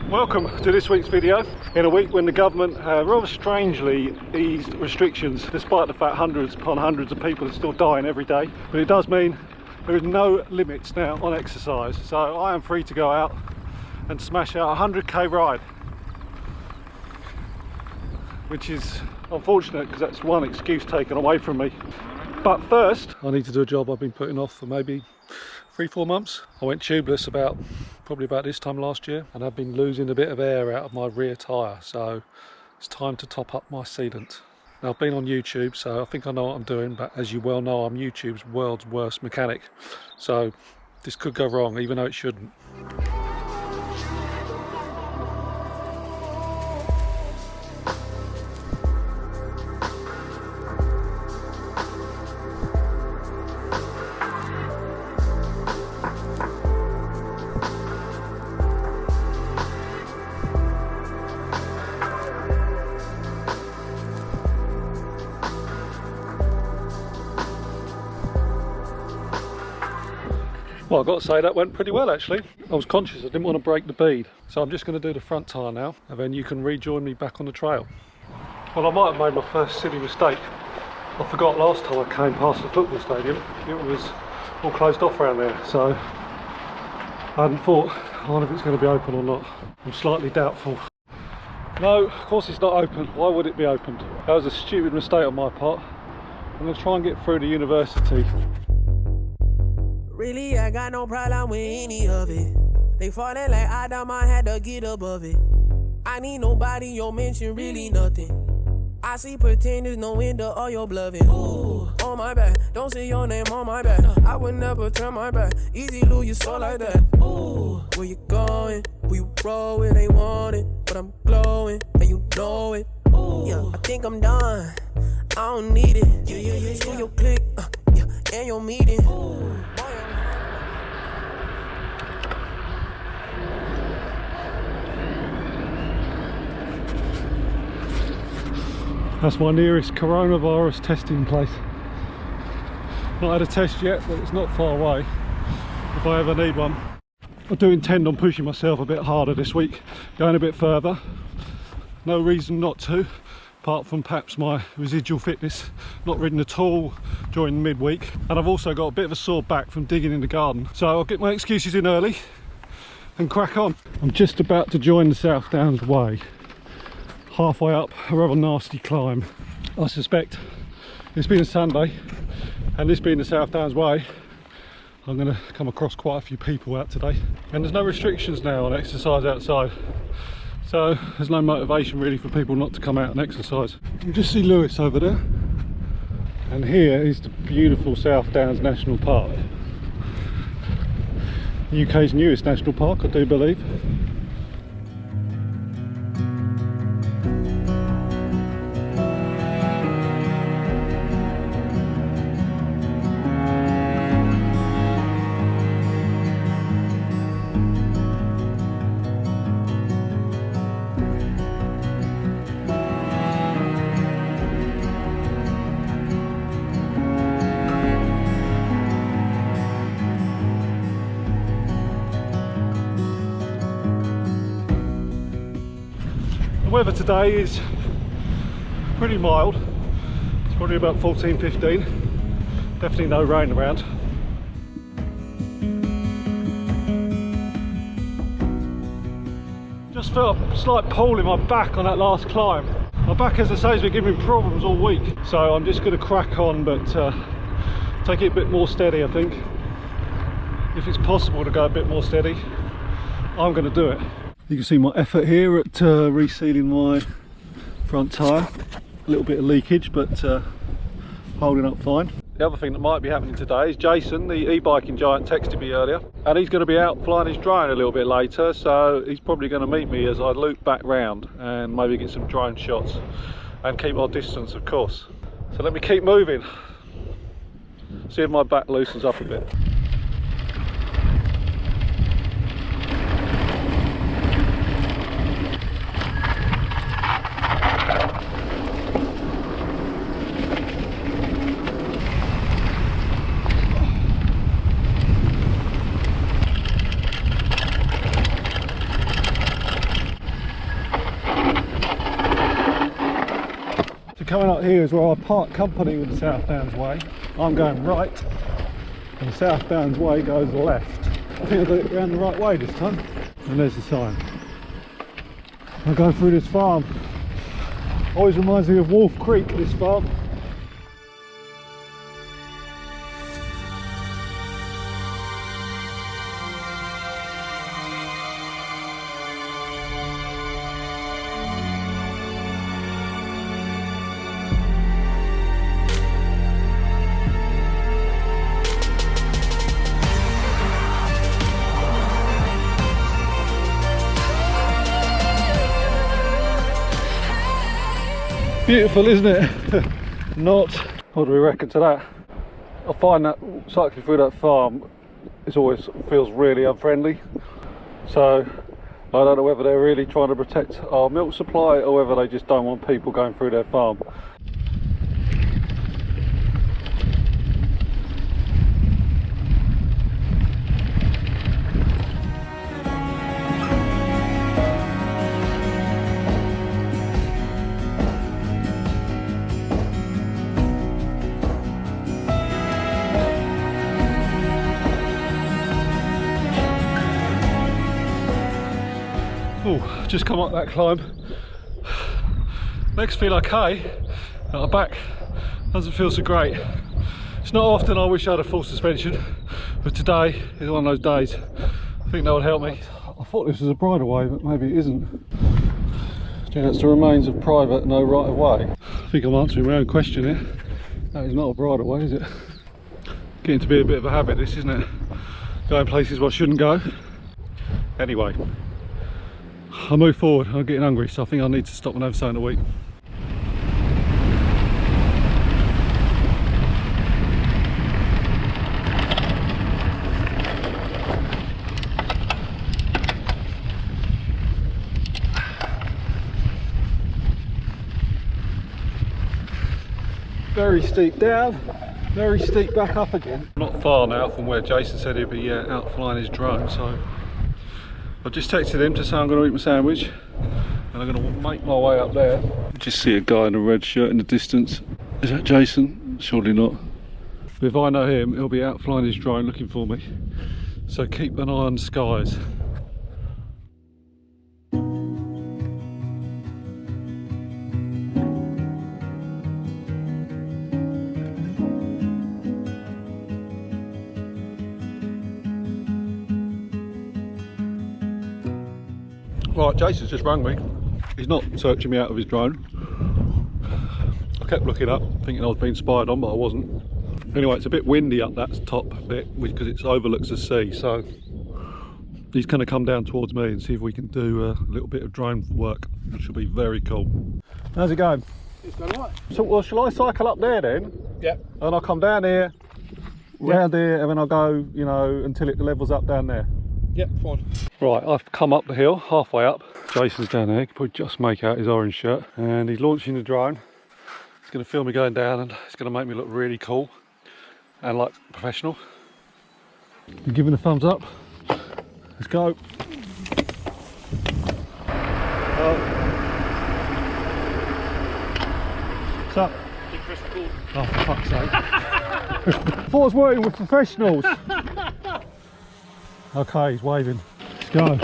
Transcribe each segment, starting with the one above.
Welcome to this week's video. In a week when the government rather strangely eased restrictions, despite the fact hundreds upon hundreds of people are still dying every day. But it does mean there is no limits now on exercise. So I am free to go out and smash out a 100k ride, which is unfortunate because that's one excuse taken away from me. But first, I need to do a job I've been putting off for maybe 3-4 months. I went tubeless probably about this time last year, and I've been losing a bit of air out of my rear tyre, so it's time to top up my sealant. Now, I've been on YouTube, so I think I know what I'm doing, but as you well know, I'm YouTube's world's worst mechanic, so this could go wrong even though it shouldn't. Well, I've got to say that went pretty well actually. I was conscious I didn't want to break the bead, so I'm just going to do the front tyre now, and then you can rejoin me back on the trail. Well, I might have made my first silly mistake. I forgot last time I came past the football stadium, it was all closed off around there, so I hadn't thought, I wonder if it's going to be open or not. I'm slightly doubtful. No, of course it's not open. Why would it be opened? That was a stupid mistake on my part. I'm going to try and get through the university. Really, I got no problem with any of it. They falling like Adam, I had to get above it. I need nobody, your mention, really nothing. I see pretenders, no window, all your bluffing. Ooh, on my back, don't say your name on my back. I would never turn my back, easy lose your soul like that. Ooh, where you going? Who you roll with, they want it, but I'm glowing, and you know it. Ooh, yeah, I think I'm done, I don't need it. Yeah. Screw your click, yeah, and your meeting. Ooh. That's my nearest coronavirus testing place. Not had a test yet, but it's not far away if I ever need one. I do intend on pushing myself a bit harder this week, going a bit further. No reason not to, apart from perhaps my residual fitness, not ridden at all during midweek. And I've also got a bit of a sore back from digging in the garden. So I'll get my excuses in early and crack on. I'm just about to join the South Downs Way. Halfway up a rather nasty climb. I suspect, it's been a Sunday, and this being the South Downs Way, I'm going to come across quite a few people out today. And there's no restrictions now on exercise outside, so there's no motivation really for people not to come out and exercise. You can just see Lewis over there, and here is the beautiful South Downs National Park. The UK's newest national park, I do believe. The weather today is pretty mild. It's probably about 14-15. Definitely no rain around. Just felt a slight pull in my back on that last climb. My back, as I say, has been giving me problems all week, so I'm just going to crack on, but take it a bit more steady. I think if it's possible to go a bit more steady, I'm going to do it. You can see my effort here at resealing my front tyre. A little bit of leakage, but holding up fine. The other thing that might be happening today is Jason, the e-biking giant, texted me earlier, and he's going to be out flying his drone a little bit later, so he's probably going to meet me as I loop back round and maybe get some drone shots and keep our distance, of course. So let me keep moving, see if my back loosens up a bit. coming up here is where I part company with the southbound way. I'm going right, and the southbound way goes left. I think I got it around the right way this time. And there's the sign. I go through this farm. Always reminds me of Wolf Creek, this farm. Beautiful, isn't it? Not. What do we reckon to that? I find that cycling through that farm always feels really unfriendly. So I don't know whether they're really trying to protect our milk supply or whether they just don't want people going through their farm. Oh, just come up that climb. Legs feel okay, but our back doesn't feel so great. It's not often I wish I had a full suspension, but today is one of those days. I think that would help me. I thought this was a bridleway, but maybe it isn't. Yeah, that's the remains of private, no right of way. I think I'm answering my own question here. That is not a bridleway, is it? Getting to be a bit of a habit, this, isn't it? Going places where I shouldn't go. Anyway. I move forward. I'm getting hungry, so I think I need to stop and have something to eat. Very steep down, very steep back up again. Not far now from where Jason said he'd be out flying his drone, so I've just texted him to say I'm going to eat my sandwich and I'm going to make my way up there. Just see a guy in a red shirt in the distance. Is that Jason? Surely not. But if I know him, he'll be out flying his drone looking for me. So keep an eye on the skies. Right, Jason's just rang me. He's not searching me out of his drone. I kept looking up, thinking I was being spied on, but I wasn't. Anyway, it's a bit windy up that top bit because it overlooks the sea, so he's going to come down towards me and see if we can do a little bit of drone work, which will be very cool. How's it going? It's going right. So, well, shall I cycle up there then? Yeah. And I'll come down here, round here, and then I'll go, you know, until it levels up down there. Yep, fine. Right, I've come up the hill, halfway up. Jason's down there, you can probably just make out his orange shirt. And he's launching the drone. He's going to film me going down and it's going to make me look really cool and like professional. You're giving a thumbs up. Let's go. What's up? Oh, for fuck's sake. I thought I was working with professionals. Okay, he's waving. Let's go.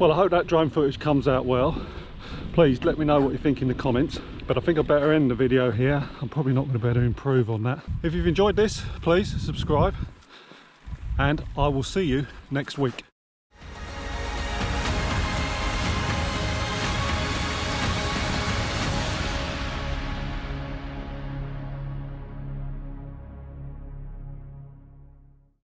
Well, I hope that drone footage comes out well. Please let me know what you think in the comments, but I think I better end the video here. I'm probably not going to be able to improve on that. If you've enjoyed this, please subscribe, and I will see you next week.